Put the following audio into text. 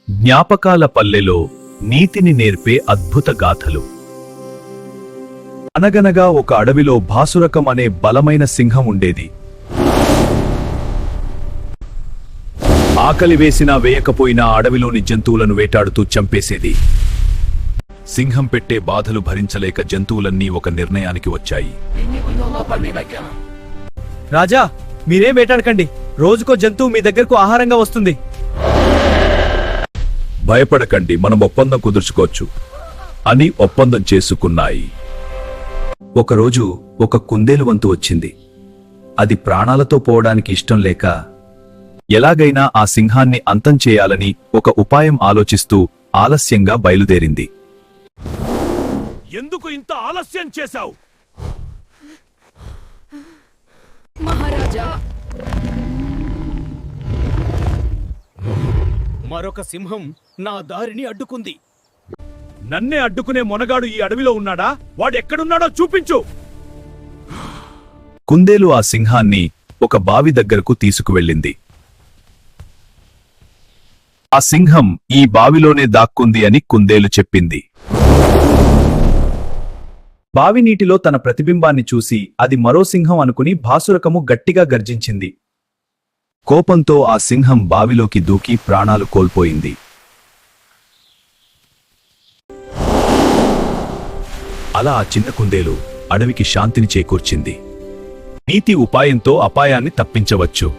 జ్ఞాపకాల పల్లెలో నీతిని నేర్పే అద్భుత గాథలు. అనగనగా ఒక అడవిలో భాసురకం అనే బలమైన సింహం ఉండేది. ఆకలి వేసినా వేయకపోయినా అడవిలోని జంతువులను వేటాడుతూ చంపేసేది. సింహం పెట్టే బాధలు భరించలేక జంతువులన్నీ ఒక నిర్ణయానికి వచ్చాయి. రాజా, మీరేం వేటాడకండి. రోజుకో జంతువు మీ దగ్గరకు ఆహారంగా వస్తుంది. భయపడకండి, మనం ఒప్పందం కుదుర్చుకోవచ్చు అని ఒప్పందం చేసుకున్నాయి. ఒకరోజు ఒక కుందేలు వంతు వచ్చింది. అది ప్రాణాలతో పోవడానికి ఇష్టం లేక ఎలాగైనా ఆ సింహాన్ని అంతం చేయాలని ఒక ఉపాయం ఆలోచిస్తూ ఆలస్యంగా బయలుదేరింది. ఎందుకు ఇంత ఆలస్యం చేశావు? మహారాజా, మరొక సింహం నా దారిని అడ్డుకుంది. నన్నే అడ్డుకునే మొనగాడు ఈ అడవిలో ఉన్నాడా? వాడెక్కడున్నాడో చూపించు. కుందేలు ఆ సింహాన్ని ఒక బావి దగ్గరకు తీసుకువెళ్ళింది. ఆ సింహం ఈ బావిలోనే దాక్కుంది అని కుందేలు చెప్పింది. బావి నీటిలో తన ప్రతిబింబాన్ని చూసి అది మరో సింహం అనుకుని భాసురకము గట్టిగా గర్జించింది. కోపంతో ఆ సింహం బావిలోకి దూకి ప్రాణాలు కోల్పోయింది. అలా ఆ చిన్న కుందేలు అడవికి శాంతిని చేకూర్చింది. నీతి ఉపాయంతో అపాయాన్ని తప్పించవచ్చు.